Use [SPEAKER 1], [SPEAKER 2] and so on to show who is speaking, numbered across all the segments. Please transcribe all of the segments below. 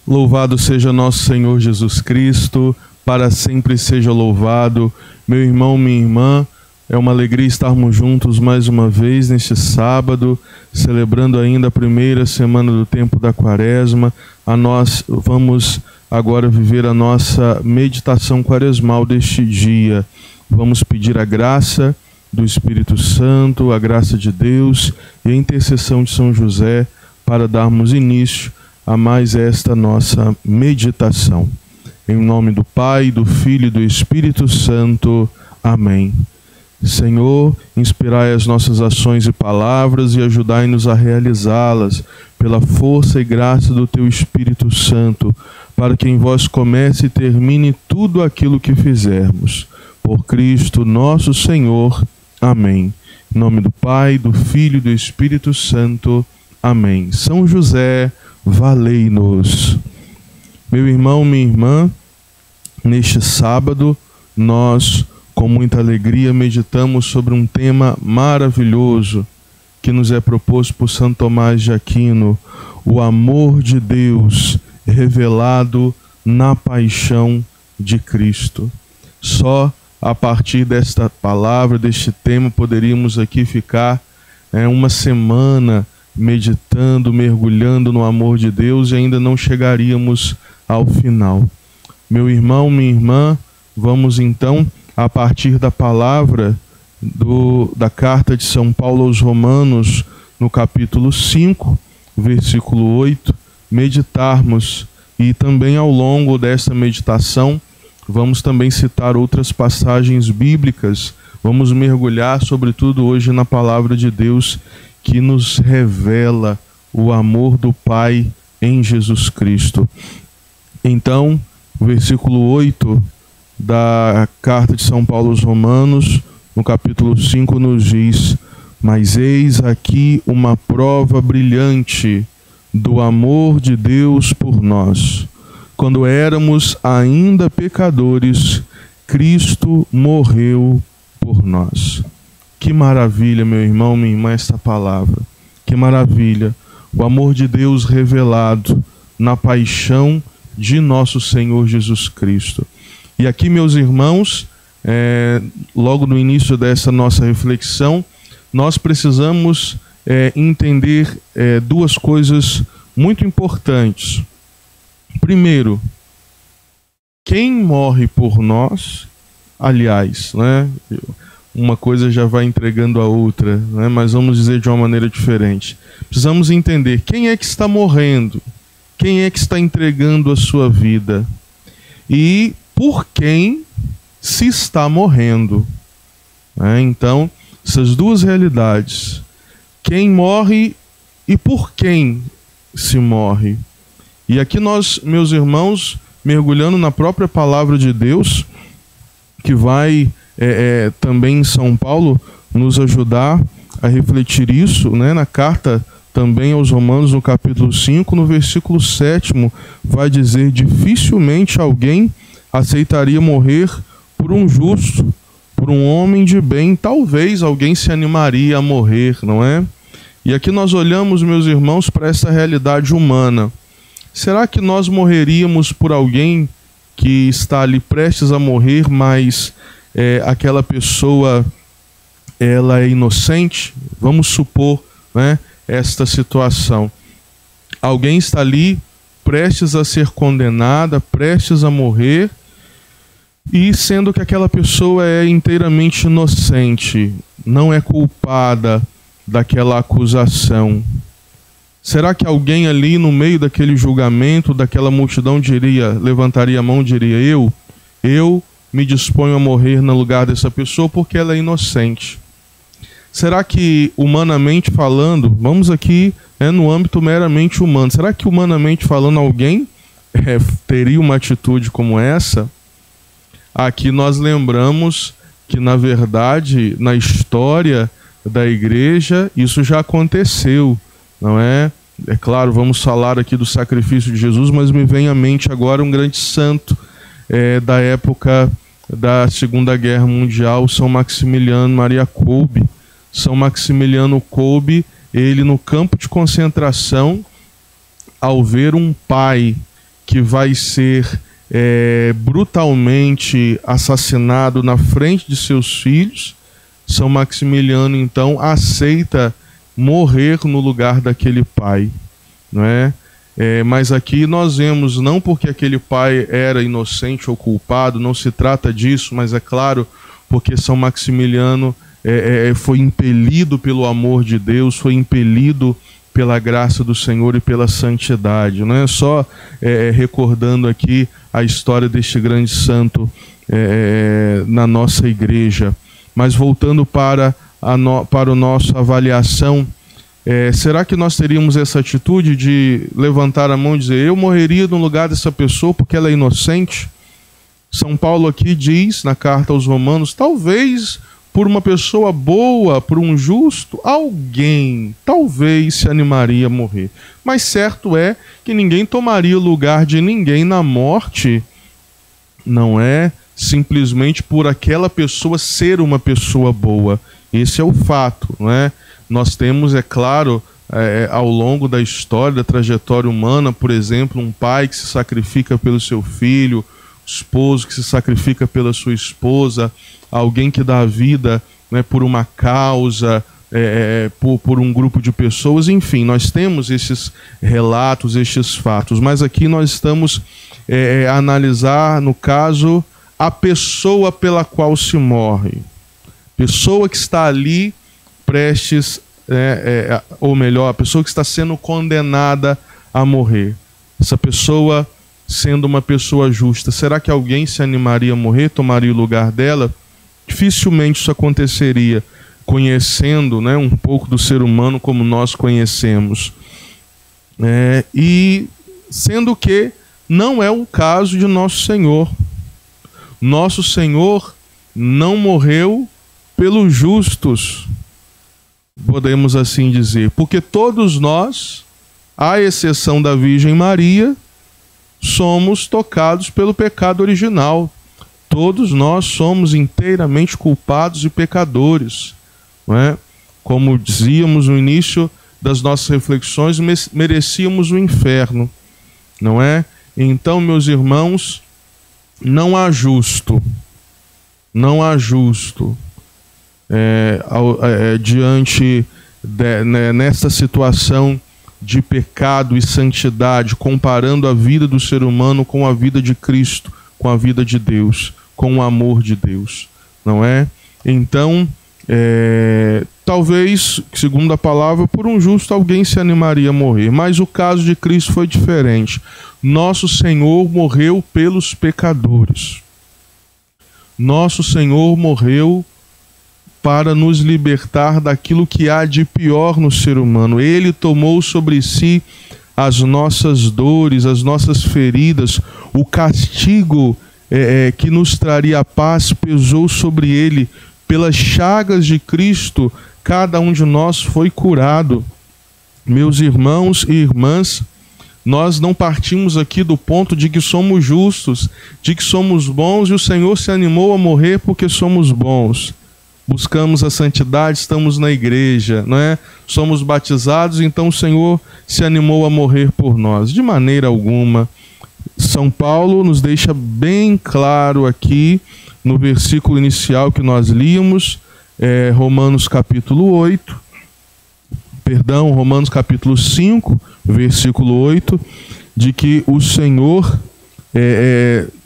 [SPEAKER 1] Louvado seja nosso Senhor Jesus Cristo, para sempre seja louvado. Meu irmão, minha irmã, é uma alegria estarmos juntos mais uma vez neste sábado, celebrando ainda a primeira semana do tempo da Quaresma. Nós vamos agora viver a nossa meditação quaresmal deste dia. Vamos pedir a graça do Espírito Santo, a graça de Deus e a intercessão de São José para darmos início a mais esta nossa meditação. Em nome do Pai, do Filho e do Espírito Santo. Amém. Senhor, inspirai as nossas ações e palavras e ajudai-nos a realizá-las pela força e graça do Teu Espírito Santo, para que em vós comece e termine tudo aquilo que fizermos. Por Cristo nosso Senhor. Amém. Em nome do Pai, do Filho e do Espírito Santo. Amém. São José, valei-nos. Meu irmão, minha irmã, neste sábado, nós, com muita alegria, meditamos sobre um tema maravilhoso que nos é proposto por Santo Tomás de Aquino, o amor de Deus revelado na paixão de Cristo. Só a partir desta palavra, deste tema, poderíamos aqui ficar uma semana meditando, mergulhando no amor de Deus e ainda não chegaríamos ao final. Meu irmão, minha irmã, vamos então, a partir da palavra da carta de São Paulo aos Romanos, no capítulo 5, versículo 8, meditarmos, e também ao longo dessa meditação vamos também citar outras passagens bíblicas. Vamos mergulhar sobretudo hoje na palavra de Deus que nos revela o amor do Pai em Jesus Cristo. Então, o versículo 8 da carta de São Paulo aos Romanos, no capítulo 5, nos diz: mas eis aqui uma prova brilhante do amor de Deus por nós. Quando éramos ainda pecadores, Cristo morreu por nós. Que maravilha, meu irmão, minha irmã, esta palavra. Que maravilha. O amor de Deus revelado na paixão de nosso Senhor Jesus Cristo. E aqui, meus irmãos, logo no início dessa nossa reflexão, nós precisamos entender duas coisas muito importantes. Primeiro, quem morre por nós, aliás, uma coisa já vai entregando a outra, mas vamos dizer de uma maneira diferente. Precisamos entender quem é que está morrendo, quem é que está entregando a sua vida e por quem se está morrendo. Então, essas duas realidades, quem morre e por quem se morre. E aqui nós, meus irmãos, mergulhando na própria palavra de Deus, que vai também em São Paulo nos ajudar a refletir isso, na carta também aos Romanos, no capítulo 5, no versículo 7, vai dizer: dificilmente alguém aceitaria morrer por um justo, por um homem de bem. Talvez alguém se animaria a morrer, não é? E aqui nós olhamos, meus irmãos, para essa realidade humana. Será que nós morreríamos por alguém que está ali prestes a morrer, mas aquela pessoa ela é inocente? Vamos supor esta situação. Alguém está ali prestes a ser condenada, prestes a morrer, e sendo que aquela pessoa é inteiramente inocente, não é culpada daquela acusação. Será que alguém ali no meio daquele julgamento, daquela multidão levantaria a mão e diria: eu me disponho a morrer no lugar dessa pessoa porque ela é inocente? Será que, humanamente falando, vamos aqui no âmbito meramente humano, será que humanamente falando alguém teria uma atitude como essa? Aqui nós lembramos que, na verdade, na história da igreja, isso já aconteceu, não é? É claro, vamos falar aqui do sacrifício de Jesus, mas me vem à mente agora um grande santo da época da Segunda Guerra Mundial, São Maximiliano Maria Kolbe. São Maximiliano Kolbe, ele no campo de concentração, ao ver um pai que vai ser brutalmente assassinado na frente de seus filhos, São Maximiliano então aceita morrer no lugar daquele pai, não é? Mas aqui nós vemos, não porque aquele pai era inocente ou culpado, não se trata disso, mas é claro, porque São Maximiliano foi impelido pelo amor de Deus, foi impelido pela graça do Senhor e pela santidade. Não é só recordando aqui a história deste grande santo na nossa igreja, mas voltando para a nossa avaliação, será que nós teríamos essa atitude de levantar a mão e dizer: eu morreria no lugar dessa pessoa porque ela é inocente? São Paulo aqui diz, na carta aos Romanos, talvez por uma pessoa boa, por um justo, alguém talvez se animaria a morrer. Mas certo é que ninguém tomaria o lugar de ninguém na morte, não é simplesmente por aquela pessoa ser uma pessoa boa. Esse é o fato, não é? Nós temos, é claro, ao longo da história, da trajetória humana, por exemplo, um pai que se sacrifica pelo seu filho, esposo que se sacrifica pela sua esposa, alguém que dá a vida, né, por uma causa, por um grupo de pessoas, enfim, nós temos esses relatos, estes fatos, mas aqui nós estamos a analisar, no caso, a pessoa pela qual se morre, pessoa que está ali prestes, ou melhor, a pessoa que está sendo condenada a morrer, essa pessoa sendo uma pessoa justa, será que alguém se animaria a morrer, tomaria o lugar dela? Dificilmente isso aconteceria, conhecendo, né, um pouco do ser humano como nós conhecemos. E sendo que não é o caso de Nosso Senhor. Nosso Senhor não morreu pelos justos, podemos assim dizer, porque todos nós, à exceção da Virgem Maria, somos tocados pelo pecado original. Todos nós somos inteiramente culpados e pecadores, não é? Como dizíamos no início das nossas reflexões, merecíamos o inferno, não é? Então, meus irmãos, não há justo, diante nessa situação de pecado e santidade, comparando a vida do ser humano com a vida de Cristo, com a vida de Deus, com o amor de Deus, não é? Então, talvez, segundo a palavra, por um justo alguém se animaria a morrer, mas o caso de Cristo foi diferente. Nosso Senhor morreu pelos pecadores. Nosso Senhor morreu para nos libertar daquilo que há de pior no ser humano. Ele tomou sobre si as nossas dores, as nossas feridas, o castigo que nos traria a paz pesou sobre ele. Pelas chagas de Cristo, cada um de nós foi curado. Meus irmãos e irmãs, nós não partimos aqui do ponto de que somos justos, de que somos bons e o Senhor se animou a morrer porque somos bons. Buscamos a santidade, estamos na igreja, não é? Somos batizados, então o Senhor se animou a morrer por nós. De maneira alguma. São Paulo nos deixa bem claro aqui, no versículo inicial que nós líamos, Romanos capítulo 5, versículo 8, de que o Senhor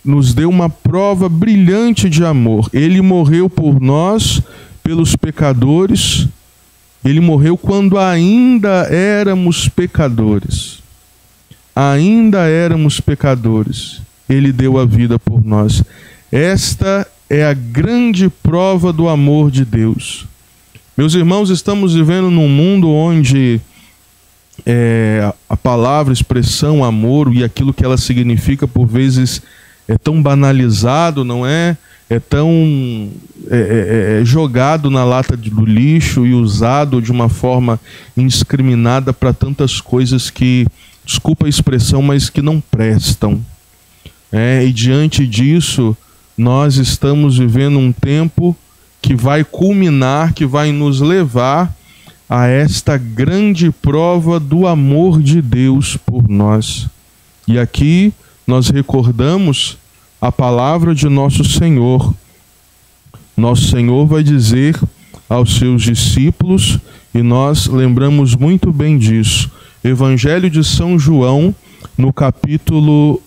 [SPEAKER 1] nos deu uma prova brilhante de amor. Ele morreu por nós, pelos pecadores. Ele morreu quando ainda éramos pecadores. Ainda éramos pecadores. Ele deu a vida por nós. Esta é a grande prova do amor de Deus. Meus irmãos, estamos vivendo num mundo onde a palavra, a expressão amor e aquilo que ela significa, por vezes, é tão banalizado, não é? É tão jogado na lata do lixo e usado de uma forma indiscriminada para tantas coisas que, desculpa a expressão, mas que não prestam. E diante disso, nós estamos vivendo um tempo que vai culminar, que vai nos levar a esta grande prova do amor de Deus por nós. E aqui nós recordamos a palavra de nosso Senhor. Nosso Senhor vai dizer aos seus discípulos, e nós lembramos muito bem disso. Evangelho de São João, no capítulo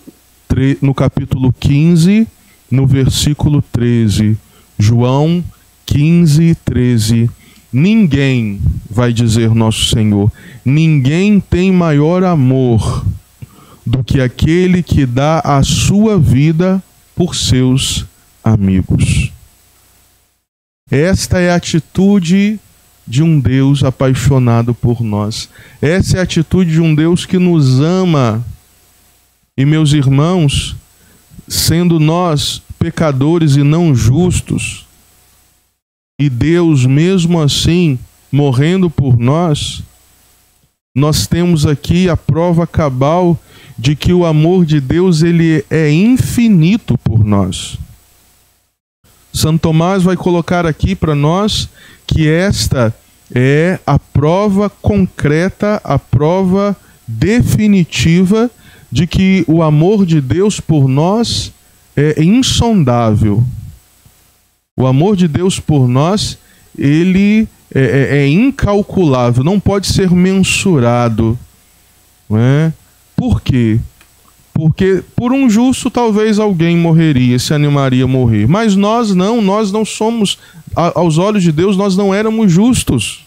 [SPEAKER 1] 15, no versículo 13. João 15, 13. Ninguém, vai dizer nosso Senhor, ninguém tem maior amor do que aquele que dá a sua vida por seus amigos. Esta é a atitude de um Deus apaixonado por nós. Essa é a atitude de um Deus que nos ama. E, meus irmãos, sendo nós pecadores e não justos, e Deus mesmo assim morrendo por nós, nós temos aqui a prova cabal de que o amor de Deus ele é infinito por nós. Santo Tomás vai colocar aqui para nós que esta é a prova concreta, a prova definitiva de que o amor de Deus por nós é insondável. O amor de Deus por nós, ele é incalculável, não pode ser mensurado. Não é? Por quê? Porque por um justo talvez alguém morreria, se animaria a morrer. Mas nós não somos, aos olhos de Deus, nós não éramos justos.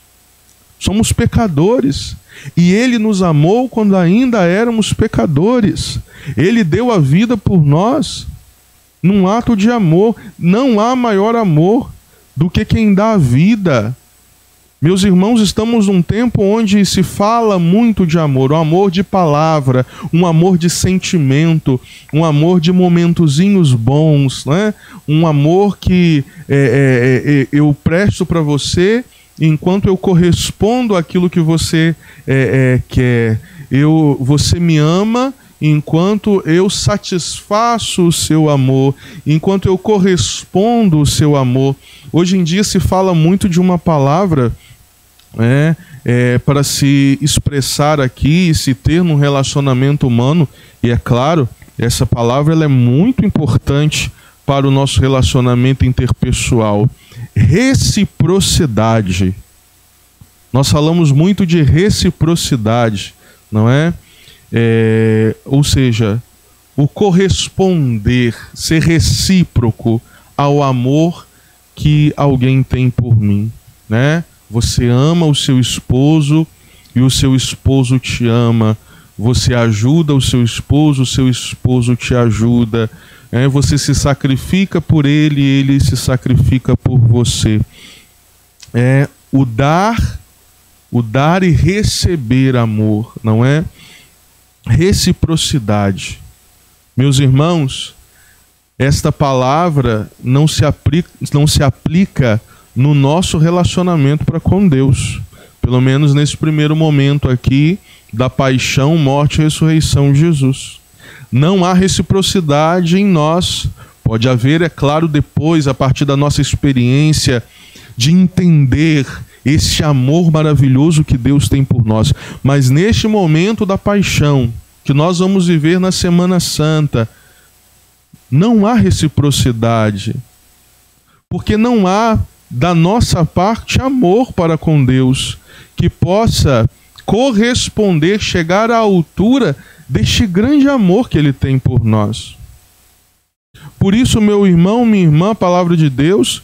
[SPEAKER 1] Somos pecadores. E Ele nos amou quando ainda éramos pecadores. Ele deu a vida por nós, num ato de amor. Não há maior amor do que quem dá a vida. Meus irmãos, estamos num tempo onde se fala muito de amor, um amor de palavra, um amor de sentimento, um amor de momentozinhos bons, né? Um amor que eu presto para você enquanto eu correspondo àquilo que você quer. Você me ama enquanto eu satisfaço o seu amor, enquanto eu correspondo o seu amor. Hoje em dia se fala muito de uma palavra para se expressar aqui e se ter num relacionamento humano, e é claro, essa palavra ela é muito importante para o nosso relacionamento interpessoal. Reciprocidade. Nós falamos muito de reciprocidade, não é? Ou seja, o corresponder, ser recíproco ao amor que alguém tem por mim, né? Você ama o seu esposo e o seu esposo te ama. Você ajuda o seu esposo te ajuda. Você se sacrifica por ele e ele se sacrifica por você. O dar e receber amor, não é? Reciprocidade. Meus irmãos, esta palavra não se aplica no nosso relacionamento para com Deus. Pelo menos nesse primeiro momento aqui da paixão, morte e ressurreição de Jesus. Não há reciprocidade em nós. Pode haver, é claro, depois, a partir da nossa experiência de entender esse amor maravilhoso que Deus tem por nós. Mas neste momento da paixão, que nós vamos viver na Semana Santa, não há reciprocidade. Porque não há da nossa parte amor para com Deus, que possa corresponder, chegar à altura deste grande amor que Ele tem por nós. Por isso, meu irmão, minha irmã, a palavra de Deus,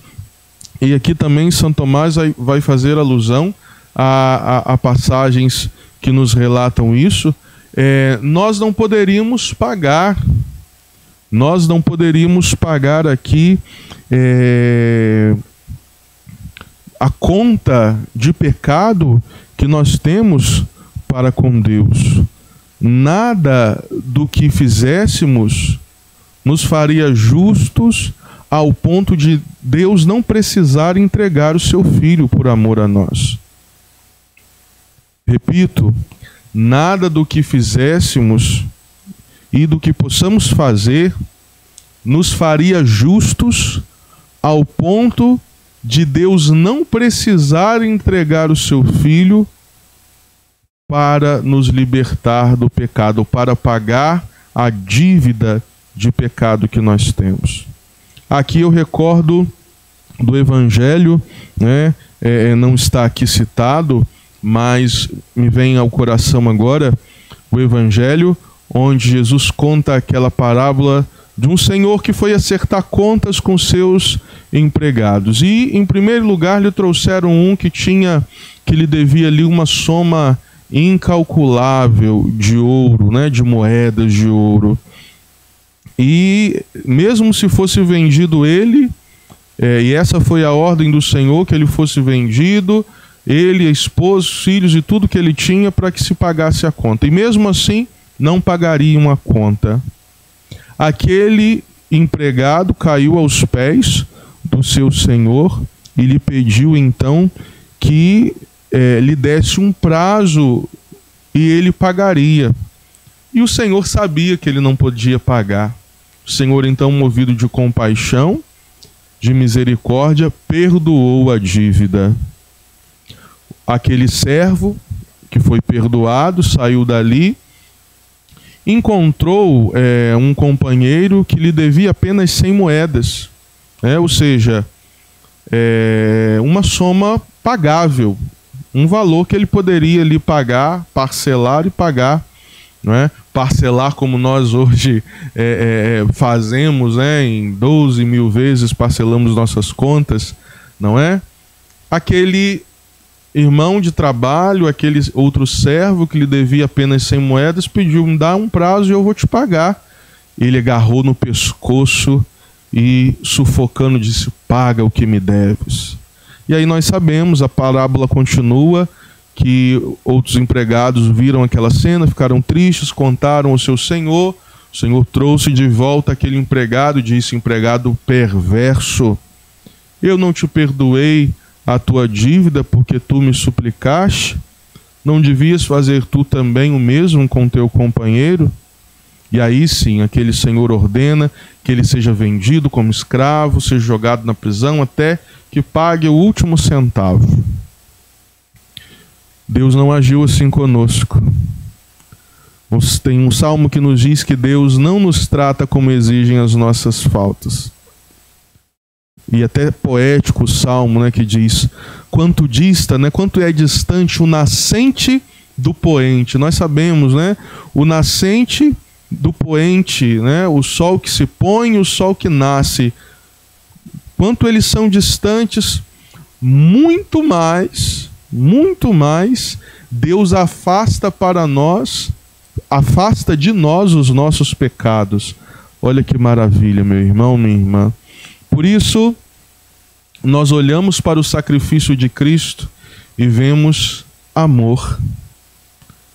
[SPEAKER 1] e aqui também Santo Tomás vai fazer alusão a passagens que nos relatam isso, nós não poderíamos pagar aqui a conta de pecado que nós temos para com Deus. Nada do que fizéssemos nos faria justos ao ponto de Deus não precisar entregar o seu Filho por amor a nós. Repito, nada do que fizéssemos e do que possamos fazer nos faria justos ao ponto de Deus não precisar entregar o seu Filho para nos libertar do pecado, para pagar a dívida de pecado que nós temos. Aqui eu recordo do Evangelho, né? Não está aqui citado, mas me vem ao coração agora o Evangelho onde Jesus conta aquela parábola de um senhor que foi acertar contas com seus empregados. E, em primeiro lugar, lhe trouxeram um que lhe devia ali uma soma incalculável de ouro, né, de moedas de ouro. E mesmo se fosse vendido ele, e essa foi a ordem do Senhor, que ele fosse vendido, ele, a esposa, os filhos e tudo que ele tinha, para que se pagasse a conta. E mesmo assim, não pagariam a conta. Aquele empregado caiu aos pés do seu senhor e lhe pediu então que lhe desse um prazo e ele pagaria. E o Senhor sabia que ele não podia pagar. O Senhor então, movido de compaixão, de misericórdia, perdoou a dívida. Aquele servo que foi perdoado saiu dali, encontrou um companheiro que lhe devia apenas 100 moedas, ou seja, uma soma pagável, um valor que ele poderia lhe pagar, parcelar e pagar, não é? Parcelar como nós hoje fazemos, em 12 mil vezes parcelamos nossas contas, não é? Aquele irmão de trabalho, aquele outro servo que lhe devia apenas 100 moedas, pediu: me dá um prazo e eu vou te pagar. Ele agarrou no pescoço e, sufocando, disse: paga o que me deves. E aí nós sabemos, a parábola continua, que outros empregados viram aquela cena, ficaram tristes, contaram ao seu senhor. O Senhor trouxe de volta aquele empregado e disse: empregado perverso, eu não te perdoei a tua dívida porque tu me suplicaste? Não devias fazer tu também o mesmo com teu companheiro? E aí sim, aquele senhor ordena que ele seja vendido como escravo, seja jogado na prisão até que pague o último centavo. Deus não agiu assim conosco. Tem um salmo que nos diz que Deus não nos trata como exigem as nossas faltas. E até poético o salmo, né, que diz: quanto dista, né, quanto é distante o nascente do poente. Nós sabemos, né, o nascente do poente, né, o sol que se põe e o sol que nasce, quanto eles são distantes, muito mais Deus afasta de nós os nossos pecados. Olha que maravilha, meu irmão, minha irmã. Por isso, nós olhamos para o sacrifício de Cristo e vemos amor.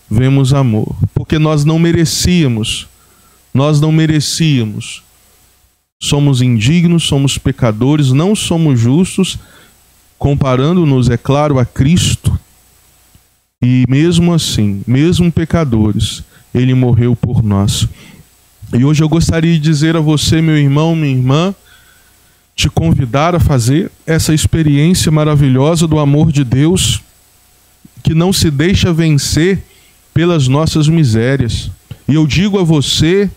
[SPEAKER 1] Vemos amor, porque nós não merecíamos. Somos indignos, somos pecadores, não somos justos, comparando-nos, é claro, a Cristo. E mesmo assim, mesmo pecadores, Ele morreu por nós. E hoje eu gostaria de dizer a você, meu irmão, minha irmã, te convidar a fazer essa experiência maravilhosa do amor de Deus, que não se deixa vencer pelas nossas misérias. E eu digo a você,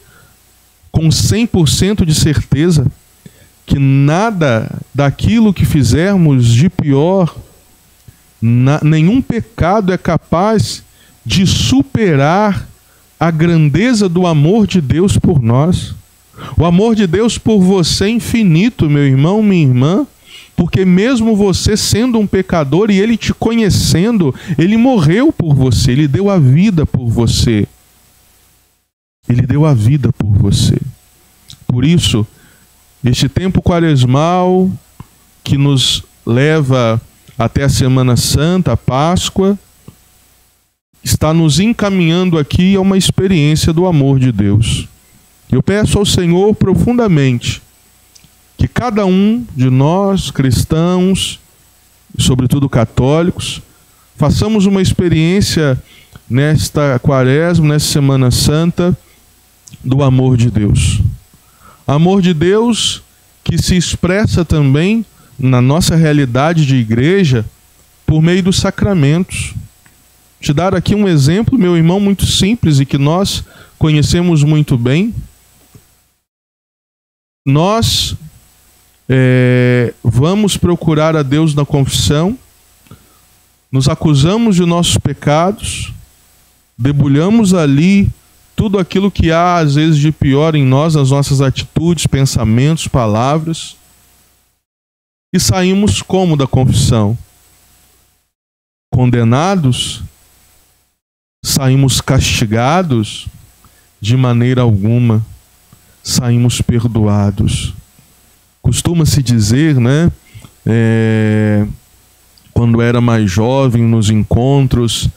[SPEAKER 1] com 100% de certeza, que nada daquilo que fizermos de pior, nenhum pecado é capaz de superar a grandeza do amor de Deus por nós. O amor de Deus por você é infinito, meu irmão, minha irmã, porque mesmo você sendo um pecador e Ele te conhecendo, Ele morreu por você, Ele deu a vida por você. Ele deu a vida por você. Por isso, este tempo quaresmal que nos leva até a Semana Santa, a Páscoa, está nos encaminhando aqui a uma experiência do amor de Deus. Eu peço ao Senhor profundamente que cada um de nós, cristãos, e sobretudo católicos, façamos uma experiência nesta Quaresma, nesta Semana Santa, do amor de Deus. Amor de Deus que se expressa também na nossa realidade de igreja por meio dos sacramentos. te dar aqui um exemplo, meu irmão, muito simples e que nós conhecemos muito bem. Nós vamos procurar a Deus na confissão, nos acusamos de nossos pecados, debulhamos ali tudo aquilo que há às vezes de pior em nós, nas nossas atitudes, pensamentos, palavras, e saímos como da confissão? Condenados? Saímos castigados? De maneira alguma. Saímos perdoados. Costuma-se dizer, né? Quando era mais jovem, nos encontros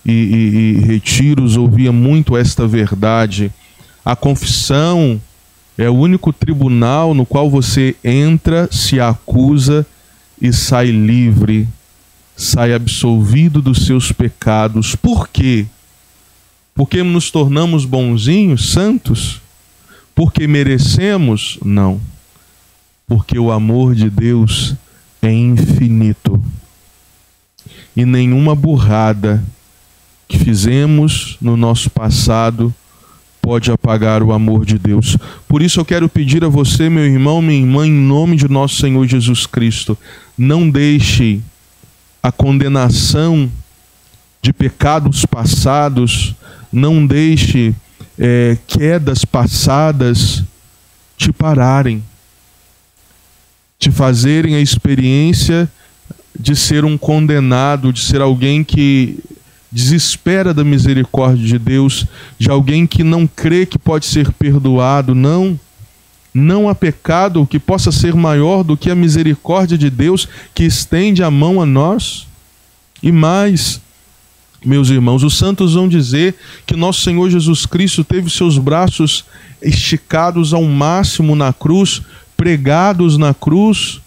[SPEAKER 1] e retiros, ouvia muito esta verdade. A confissão é o único tribunal no qual você entra, se acusa e sai livre, sai absolvido dos seus pecados. Por quê? Porque nos tornamos bonzinhos, santos? Porque merecemos? Não. Porque o amor de Deus é infinito. E nenhuma burrada que fizemos no nosso passado pode apagar o amor de Deus. Por isso eu quero pedir a você, meu irmão, minha irmã, em nome de nosso Senhor Jesus Cristo, não deixe a condenação de pecados passados, não deixe quedas passadas te pararem, te fazerem a experiência de ser um condenado, de ser alguém que desespera da misericórdia de Deus, de alguém que não crê que pode ser perdoado. Não há pecado que possa ser maior do que a misericórdia de Deus, que estende a mão a nós. E mais, meus irmãos, os santos vão dizer que nosso Senhor Jesus Cristo teve seus braços esticados ao máximo na cruz, pregados na cruz.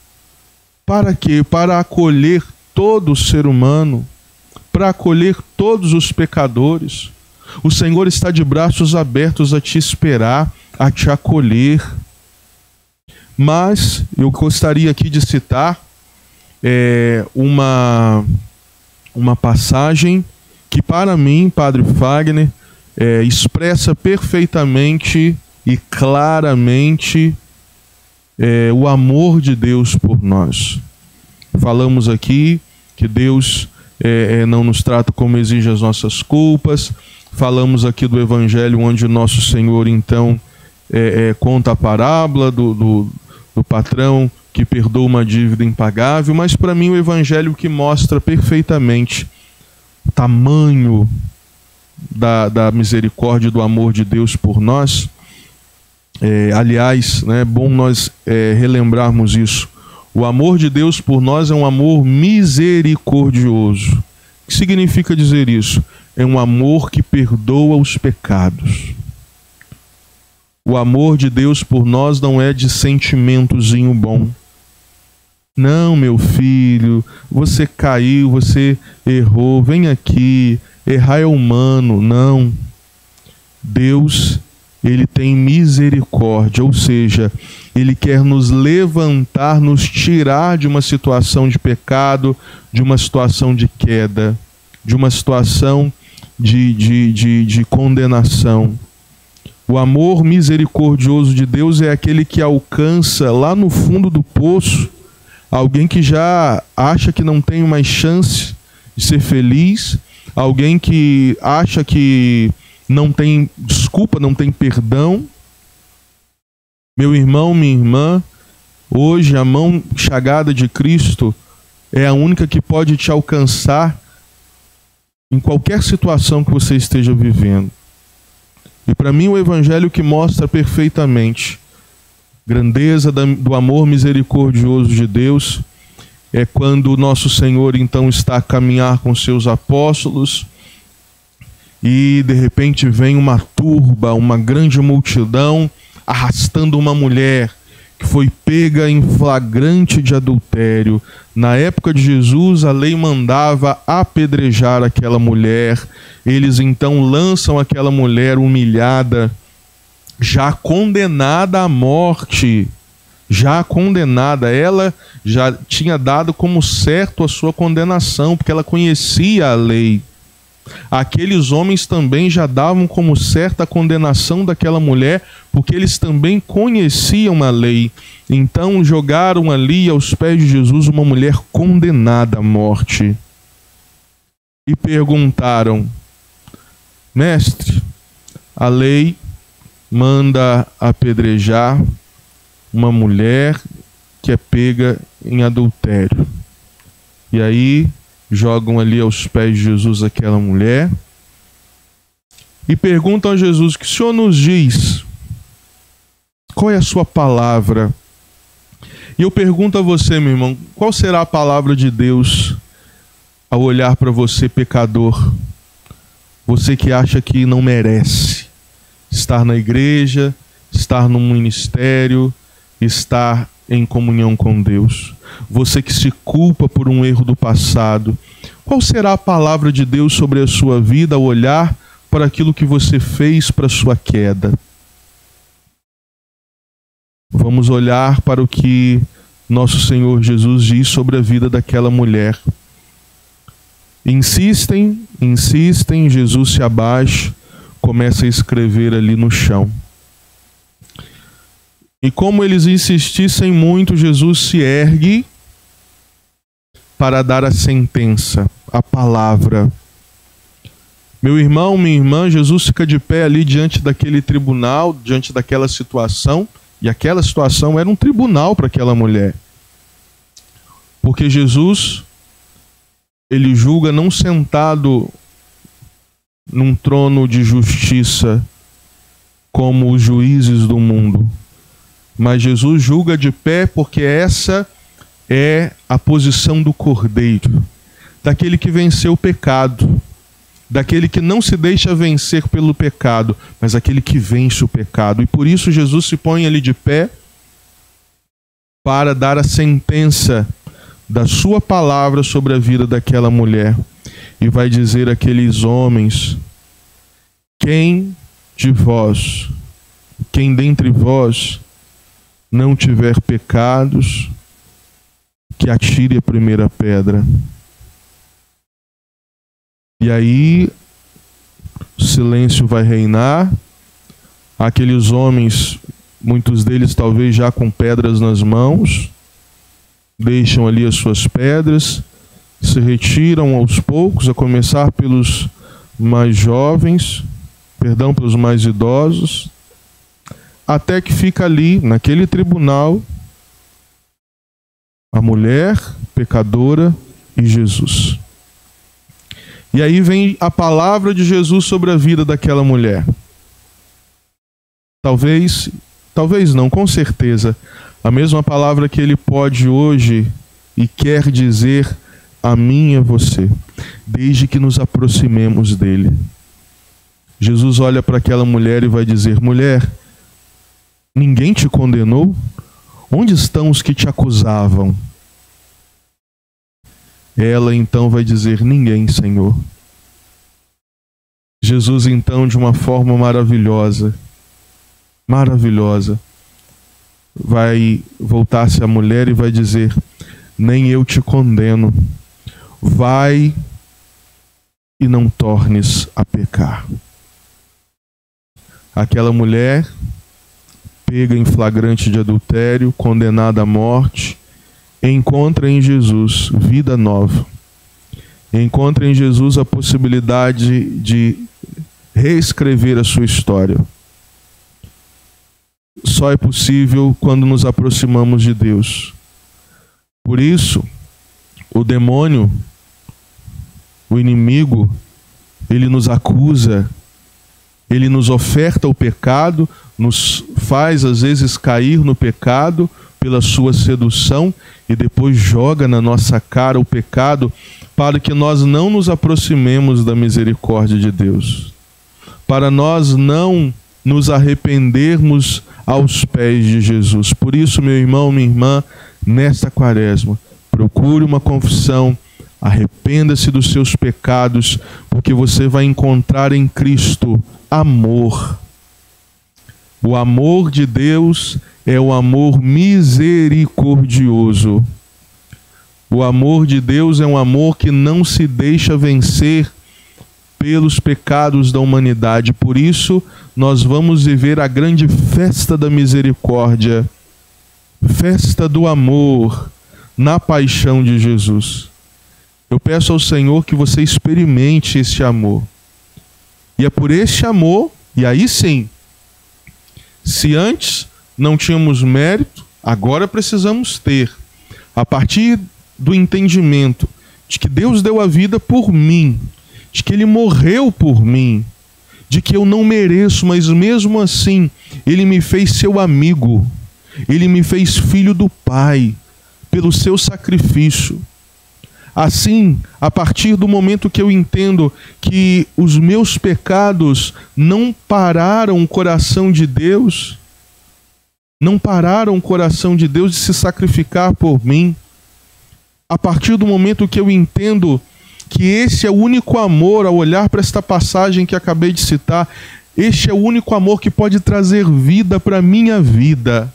[SPEAKER 1] Para quê? Para acolher todo ser humano, para acolher todos os pecadores. O Senhor está de braços abertos a te esperar, a te acolher. Mas eu gostaria aqui de citar uma passagem que, para mim, Padre Fagner, expressa perfeitamente e claramente o amor de Deus por nós. Falamos aqui que Deus não nos trata como exige as nossas culpas. Falamos aqui do Evangelho, onde o nosso Senhor, então, conta a parábola do patrão que perdoa uma dívida impagável. Mas, para mim, o Evangelho que mostra perfeitamente o tamanho da misericórdia e do amor de Deus por nós. Aliás, é bom nós relembrarmos isso. O amor de Deus por nós é um amor misericordioso. O que significa dizer isso? É um amor que perdoa os pecados. O amor de Deus por nós não é de sentimentozinho bom. Não, meu filho, você caiu, você errou, vem aqui, errar é humano. Não. Deus, Ele tem misericórdia, ou seja, Ele quer nos levantar, nos tirar de uma situação de pecado, de uma situação de queda, de uma situação de condenação. O amor misericordioso de Deus é aquele que alcança lá no fundo do poço alguém que já acha que não tem mais chance de ser feliz, alguém que acha que não tem desculpa, não tem perdão. Meu irmão, minha irmã, hoje a mão chagada de Cristo é a única que pode te alcançar em qualquer situação que você esteja vivendo. E para mim o Evangelho que mostra perfeitamente a grandeza do amor misericordioso de Deus é quando o nosso Senhor então está a caminhar com seus apóstolos e de repente vem uma turba, uma grande multidão arrastando uma mulher que foi pega em flagrante de adultério. Na época de Jesus, a lei mandava apedrejar aquela mulher. Eles então lançam aquela mulher humilhada, já condenada à morte, já condenada. Ela já tinha dado como certo a sua condenação, porque ela conhecia a lei. Aqueles homens também já davam como certa a condenação daquela mulher, porque eles também conheciam a lei. Então jogaram ali aos pés de Jesus uma mulher condenada à morte. E perguntaram: Mestre, a lei manda apedrejar uma mulher que é pega em adultério. E aí jogam ali aos pés de Jesus aquela mulher e perguntam a Jesus: o que o Senhor nos diz? Qual é a sua palavra? E eu pergunto a você, meu irmão, qual será a palavra de Deus ao olhar para você, pecador? Você que acha que não merece estar na igreja, estar no ministério, estar em comunhão com Deus. Você que se culpa por um erro do passado. Qual será a palavra de Deus sobre a sua vida ao olhar para aquilo que você fez para a sua queda? Vamos olhar para o que nosso Senhor Jesus diz sobre a vida daquela mulher. Insistem, Jesus se abaixa, começa a escrever ali no chão. E como eles insistissem muito, Jesus se ergue para dar a sentença, a palavra. Meu irmão, minha irmã, Jesus fica de pé ali diante daquele tribunal, diante daquela situação, e aquela situação era um tribunal para aquela mulher. Porque Jesus, ele julga não sentado num trono de justiça como os juízes do mundo, mas Jesus julga de pé porque essa é a posição do Cordeiro, daquele que venceu o pecado, daquele que não se deixa vencer pelo pecado, mas aquele que vence o pecado. E por isso Jesus se põe ali de pé para dar a sentença da sua palavra sobre a vida daquela mulher. E vai dizer àqueles homens: quem dentre vós não tiver pecados, que atire a primeira pedra. E aí o silêncio vai reinar. Aqueles homens, muitos deles talvez já com pedras nas mãos, deixam ali as suas pedras, se retiram aos poucos, a começar pelos mais jovens, pelos mais idosos, até que fica ali, naquele tribunal, a mulher pecadora e Jesus. E aí vem a palavra de Jesus sobre a vida daquela mulher. Talvez não, com certeza, a mesma palavra que ele pode hoje e quer dizer a mim e a você, desde que nos aproximemos dele. Jesus olha para aquela mulher e vai dizer: mulher, ninguém te condenou? Onde estão os que te acusavam? Ela então vai dizer: ninguém, Senhor. Jesus então, de uma forma maravilhosa, vai voltar-se à mulher e vai dizer: nem eu te condeno. Vai e não tornes a pecar. Aquela mulher, pega em flagrante de adultério, condenada à morte, encontra em Jesus vida nova. Encontra em Jesus a possibilidade de reescrever a sua história. Só é possível quando nos aproximamos de Deus. Por isso, o demônio, o inimigo, ele nos acusa, ele nos oferta o pecado, nos faz às vezes cair no pecado pela sua sedução e depois joga na nossa cara o pecado para que nós não nos aproximemos da misericórdia de Deus, para nós não nos arrependermos aos pés de Jesus. Por isso, meu irmão, minha irmã, nesta quaresma, procure uma confissão, arrependa-se dos seus pecados, porque você vai encontrar em Cristo amor. O amor de Deus é o amor misericordioso. O amor de Deus é um amor que não se deixa vencer pelos pecados da humanidade. Por isso, nós vamos viver a grande festa da misericórdia, festa do amor, na paixão de Jesus. Eu peço ao Senhor que você experimente esse amor. E é por este amor, e aí sim, se antes não tínhamos mérito, agora precisamos ter. A partir do entendimento de que Deus deu a vida por mim, de que Ele morreu por mim, de que eu não mereço, mas mesmo assim Ele me fez seu amigo, Ele me fez filho do Pai, pelo seu sacrifício. Assim, a partir do momento que eu entendo que os meus pecados não pararam o coração de Deus, não pararam o coração de Deus de se sacrificar por mim, a partir do momento que eu entendo que esse é o único amor, ao olhar para esta passagem que acabei de citar, este é o único amor que pode trazer vida para a minha vida,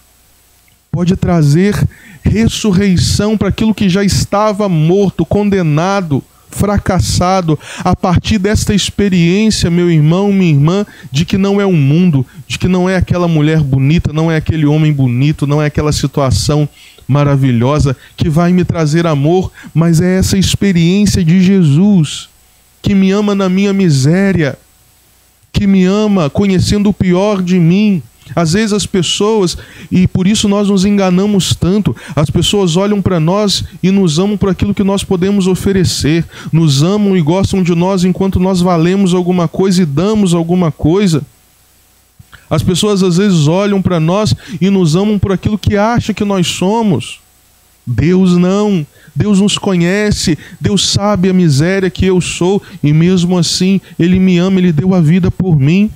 [SPEAKER 1] pode trazer ressurreição para aquilo que já estava morto, condenado, fracassado. A partir desta experiência, meu irmão, minha irmã, de que não é um mundo, de que não é aquela mulher bonita, não é aquele homem bonito, não é aquela situação maravilhosa que vai me trazer amor, mas é essa experiência de Jesus, que me ama na minha miséria, que me ama conhecendo o pior de mim. Às vezes as pessoas, e por isso nós nos enganamos tanto, as pessoas olham para nós e nos amam por aquilo que nós podemos oferecer, nos amam e gostam de nós enquanto nós valemos alguma coisa e damos alguma coisa. As pessoas às vezes olham para nós e nos amam por aquilo que acham que nós somos. Deus não. Deus nos conhece, Deus sabe a miséria que eu sou e mesmo assim Ele me ama, Ele deu a vida por mim.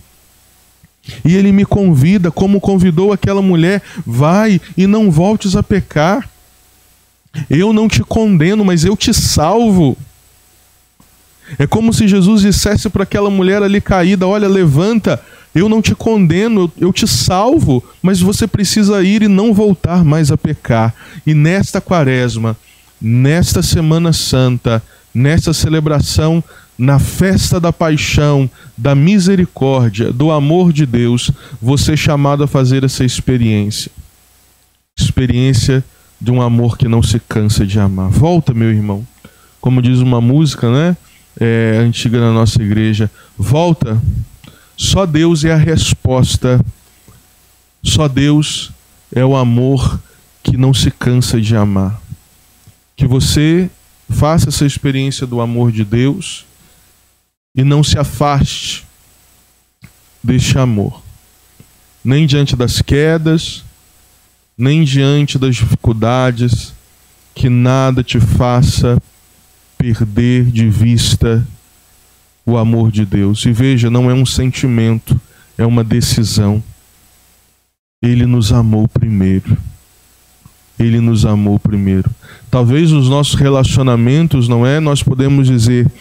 [SPEAKER 1] E Ele me convida, como convidou aquela mulher: vai e não voltes a pecar. Eu não te condeno, mas eu te salvo. É como se Jesus dissesse para aquela mulher ali caída: olha, levanta, eu não te condeno, eu te salvo, mas você precisa ir e não voltar mais a pecar. E nesta quaresma, nesta Semana Santa, nesta celebração, na festa da paixão, da misericórdia, do amor de Deus, você é chamado a fazer essa experiência. Experiência de um amor que não se cansa de amar. Volta, meu irmão. Como diz uma música, né? Antiga na nossa igreja. Volta. Só Deus é a resposta. Só Deus é o amor que não se cansa de amar. Que você faça essa experiência do amor de Deus e não se afaste deste amor, nem diante das quedas, nem diante das dificuldades, que nada te faça perder de vista o amor de Deus. E veja, não é um sentimento, é uma decisão. Ele nos amou primeiro. Ele nos amou primeiro. Talvez nos nossos relacionamentos, não é? Nós podemos dizer: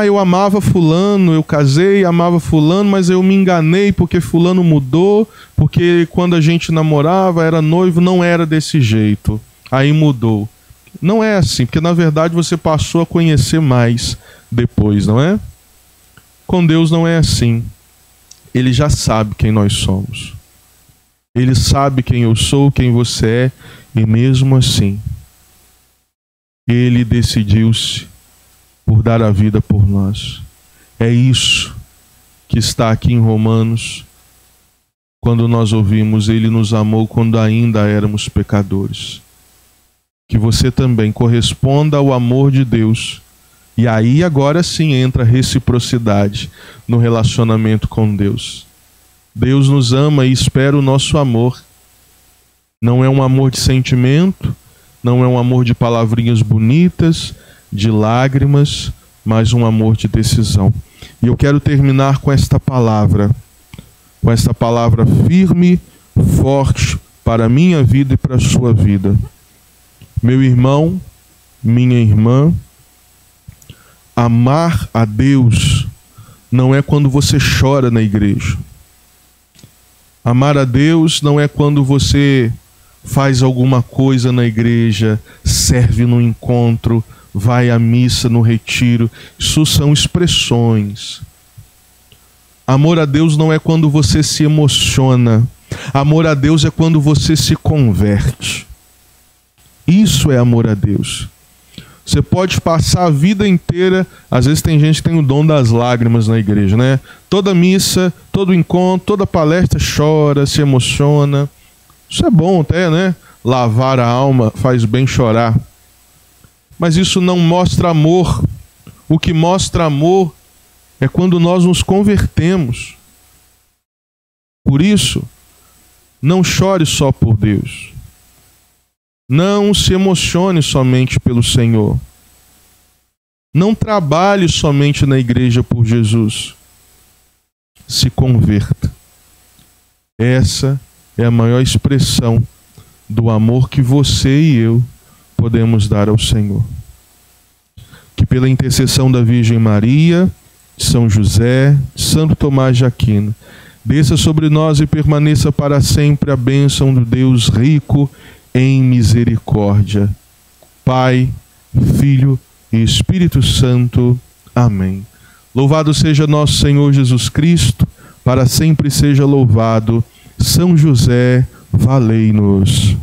[SPEAKER 1] eu amava fulano, eu casei, amava fulano, mas eu me enganei porque fulano mudou, porque quando a gente namorava, era noivo, não era desse jeito, aí mudou. Não é assim, porque na verdade você passou a conhecer mais depois, não é? Com Deus não é assim. Ele já sabe quem nós somos. Ele sabe quem eu sou, quem você é, e mesmo assim, Ele decidiu-se por dar a vida por nós. É isso que está aqui em Romanos, quando nós ouvimos: Ele nos amou quando ainda éramos pecadores. Que você também corresponda ao amor de Deus. E aí agora sim entra a reciprocidade no relacionamento com Deus. Deus nos ama e espera o nosso amor. Não é um amor de sentimento, não é um amor de palavrinhas bonitas, de lágrimas, mas um amor de decisão. E eu quero terminar com esta palavra firme, forte para a minha vida e para a sua vida. Meu irmão, minha irmã, amar a Deus não é quando você chora na igreja. Amar a Deus não é quando você faz alguma coisa na igreja, serve no encontro, vai à missa no retiro. Isso são expressões. Amor a Deus não é quando você se emociona. Amor a Deus é quando você se converte. Isso é amor a Deus. Você pode passar a vida inteira, às vezes tem gente que tem o dom das lágrimas na igreja, né? Toda missa, todo encontro, toda palestra chora, se emociona. Isso é bom até, né? Lavar a alma faz bem chorar. Mas isso não mostra amor. O que mostra amor é quando nós nos convertemos. Por isso, não chore só por Deus. Não se emocione somente pelo Senhor. Não trabalhe somente na igreja por Jesus. Se converta. Essa é a maior expressão do amor que você e eu podemos dar ao Senhor. Que pela intercessão da Virgem Maria, de São José, de Santo Tomás de Aquino, desça sobre nós e permaneça para sempre a bênção do Deus rico em misericórdia. Pai, Filho e Espírito Santo. Amém. Louvado seja nosso Senhor Jesus Cristo, para sempre seja louvado. São José, valei-nos.